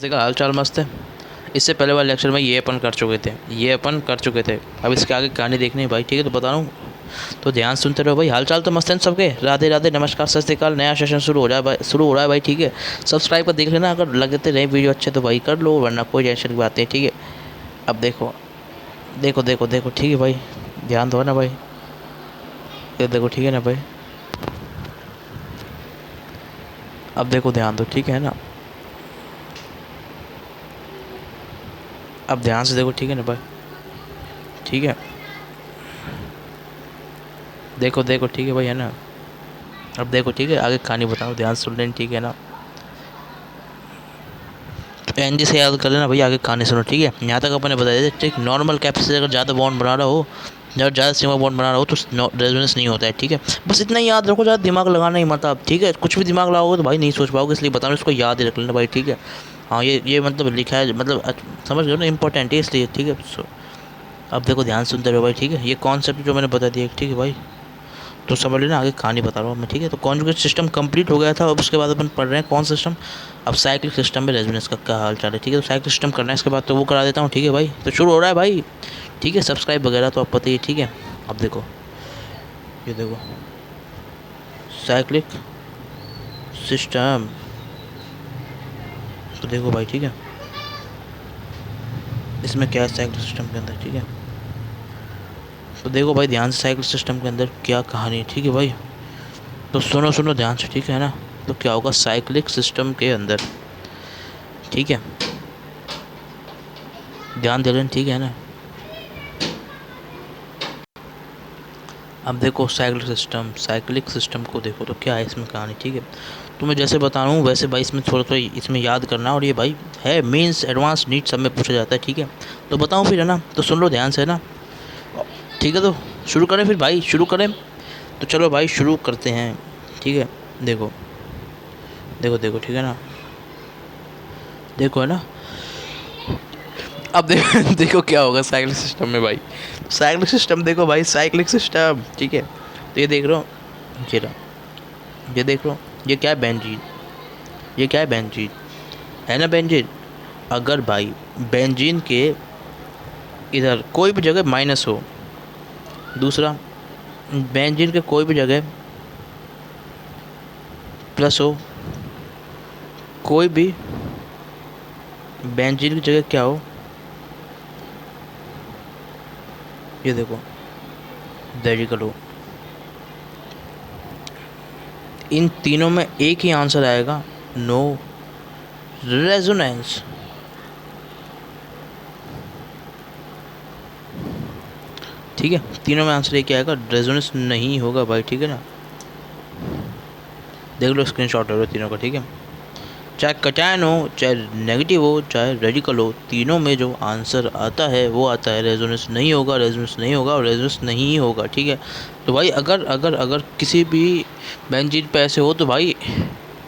का हाल चाल मस्त है। इससे पहले वाले लेक्चर में ये अपन कर चुके थे। अब इसके आगे कहानी देखनी है भाई, ठीक है? तो बता रहा हूँ, तो ध्यान सुनते रहो भाई। हाल चाल तो मस्त है सबके। राधे राधे, नमस्कार, सत श्री अकाल। नया सेशन शुरू हो रहा है भाई, ठीक है? सब्सक्राइब कर देख लेना, अगर लगते रहे वीडियो अच्छे तो भाई कर लो, वरना कोई टेंशन की बात नहीं, ठीक है? अब देखो देखो देखो देखो, ठीक है भाई? ध्यान दो ना भाई, ये देखो, ठीक है ना भाई? अब देखो, ध्यान दो, ठीक है ना? अब ध्यान से देखो, ठीक है ना भाई? ठीक है, देखो देखो, ठीक है भाई, है ना? अब देखो, ठीक है? आगे कहानी बताओ, ध्यान सुन लेना, ठीक है ना? एनजी से याद कर लेना भाई, आगे कहानी सुनो, ठीक है? यहाँ तक अपन ने बताया था, ठीक? नॉर्मल कैप से अगर ज़्यादा बॉन्ड बना रहा हो, जब ज़्यादा सिग्मा बॉन्ड बना रहा हो तो रेजोनेंस नहीं होता है, ठीक है? बस इतना ही याद रखो, ज़्यादा दिमाग लगाना ही मत आप, ठीक है? कुछ भी दिमाग लगाओगे तो भाई नहीं सोच पाओगे, इसलिए बता रहा हूँ, इसको याद ही रख लेना भाई, ठीक है? हाँ, ये मतलब लिखा है, मतलब समझ गए ना? इंपॉर्टेंट है इसलिए, ठीक है? अब देखो, ध्यान सुनते रहो भाई, ठीक है? ये कॉन्सेप्ट जो मैंने बता दिया, ठीक है भाई? तो समझ लेना, आगे कहानी बता रहा हूँ मैं, ठीक है? तो कॉन्जुगेट सिस्टम कंप्लीट हो गया था। अब उसके बाद अपन पढ़ रहे हैं कौन सिस्टम? अब साइक्लिक सिस्टम में रेजोनेंस का क्या हाल चाल है, ठीक है? तो साइक्लिक सिस्टम करना है, इसके बाद तो वो करा देता हूँ, ठीक है भाई? तो शुरू हो रहा है भाई, ठीक है? सब्सक्राइब वगैरह तो आप पता ही, ठीक है? अब देखो, ये देखो, साइक्लिक सिस्टम, तो देखो भाई, ठीक है? इसमें क्या है साइक्लिक सिस्टम के अंदर, ठीक है? तो देखो भाई, ध्यान से, साइकिल सिस्टम के अंदर क्या कहानी है, ठीक है भाई? तो सुनो सुनो ध्यान से, ठीक है ना? तो क्या होगा साइक्लिक सिस्टम के अंदर, ठीक है? ध्यान दे लेना, ठीक है ना? अब देखो, साइक्लिक सिस्टम को देखो तो क्या है इसमें कहानी, ठीक है? तो मैं जैसे बता रहा हूँ वैसे भाई, इसमें थोड़ा थोड़ा इसमें याद करना, और ये भाई है मेंस एडवांस नीट सब में पूछा जाता है, ठीक है? तो बताऊँ फिर, है ना? तो सुन लो ध्यान से, है ना? ठीक है, तो शुरू करें फिर भाई, शुरू करें? तो चलो भाई शुरू करते हैं, ठीक है? देखो देखो देखो, ठीक है ना? देखो, है ना? अब देखो देखो क्या होगा साइक्लिक सिस्टम में भाई। साइक्लिक सिस्टम देखो भाई, साइक्लिक सिस्टम, ठीक है? तो ये देख रहे हो, ये रहा, ये देख रहे हो, ये क्या है? बेंजीन। ये क्या है? बेंजीन, है ना? बेंजीन। अगर भाई बेंजीन के इधर कोई भी जगह माइनस हो, दूसरा बेंजीन के कोई भी जगह प्लस हो, कोई भी बेंजीन की जगह क्या हो, ये देखो, रेडिकल हो, इन तीनों में एक ही आंसर आएगा, नो रेजोनेंस। ठीक है, तीनों में आंसर एक ही आएगा, रेजोनेंस नहीं होगा भाई, ठीक है ना? देख लो, स्क्रीनशॉट ले लो तीनों का, ठीक है? चाहे कटायन हो, चाहे नेगेटिव हो, चाहे रेडिकल हो, तीनों में जो आंसर आता है वो आता है रेजोनेंस नहीं होगा, रेजोनेंस नहीं होगा और रेजोनेंस नहीं होगा, ठीक है? तो भाई अगर अगर अगर किसी भी बेंजीन पे ऐसे हो तो भाई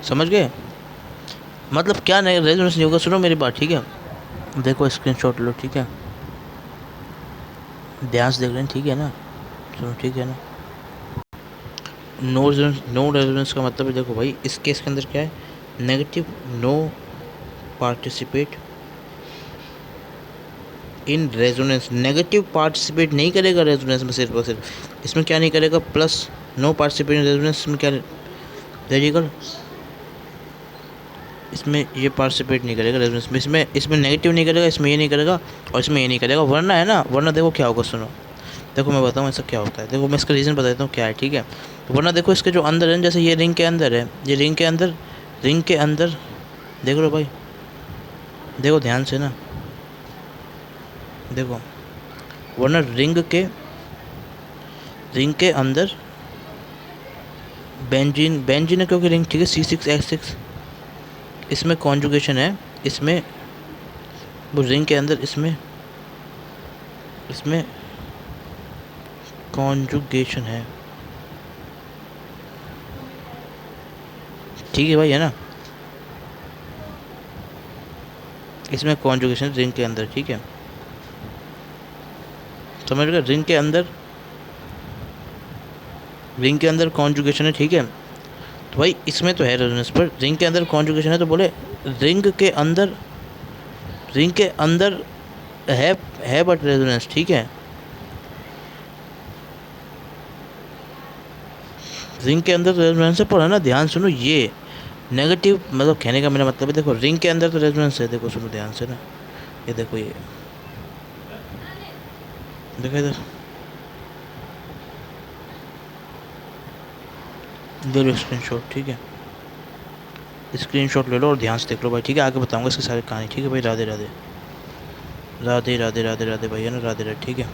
समझ गए, मतलब क्या नहीं, रेजोनेंस नहीं होगा। सुनो मेरी बात, ठीक है? देखो, स्क्रीनशॉट लो, ठीक है? ध्यान से देख रहे हैं, ठीक है ना? सुनो, ठीक है ना? नो रेजोनेंस का मतलब है, देखो भाई, इस केस के अंदर क्या है? Negative, no participate in resonance. Negative participate नहीं करेगा रेजोनेंस में, सिर्फ और सिर्फ इसमें क्या नहीं करेगा? Plus no participate in resonance में क्या रेडिकल, इसमें ये पार्टिसिपेट नहीं करेगा रेजोनेंस में, इसमें नेगेटिव नहीं करेगा, इसमें ये नहीं करेगा और इसमें ये नहीं करेगा, वरना, है ना? वरना देखो क्या होगा, सुनो, देखो मैं बताऊँ ऐसा क्या होता है। देखो मैं इसका रीज़न बताता हूँ क्या है, ठीक है? तो वरना देखो, इसके जो अंदर है, जैसे ये रिंग के अंदर है, ये रिंग के अंदर देख लो भाई, देखो ध्यान से ना, देखो, वरना रिंग के अंदर बेंजीन है, क्योंकि रिंग, ठीक है? C6H6, इसमें कॉन्जुगेशन है, इसमें वो रिंग के अंदर, इसमें कॉन्जुगेशन है, ठीक है भाई, है ना? इसमें कॉन्जुगेशन रिंग के अंदर, ठीक है? समझ गए? रिंग के अंदर कॉन्जुगेशन है, ठीक है? तो भाई इसमें तो है रेजोनेंस, पर रिंग के अंदर कॉन्जुगेशन है, तो बोले रिंग के अंदर रिंग के अंदर है बट रेजोनेंस, ठीक है। रिंग के अंदर तो रेजोनेंस है, पर है ना ध्यान सुनो, ये नेगेटिव मतलब कहने का मेरा मतलब है, देखो रिंग के अंदर तो रेजोनेंस है, देखो सुनो ध्यान से ना, ये देखो, ये देखो इधर, ले लो स्क्रीनशॉट, ठीक है। स्क्रीनशॉट ले लो और ध्यान से देख लो भाई, ठीक है। आगे बताऊंगा इसकी सारी कहानी, ठीक है भाई। राधे राधे राधे राधे राधे राधे भाई, है ना, राधे राधे, ठीक है।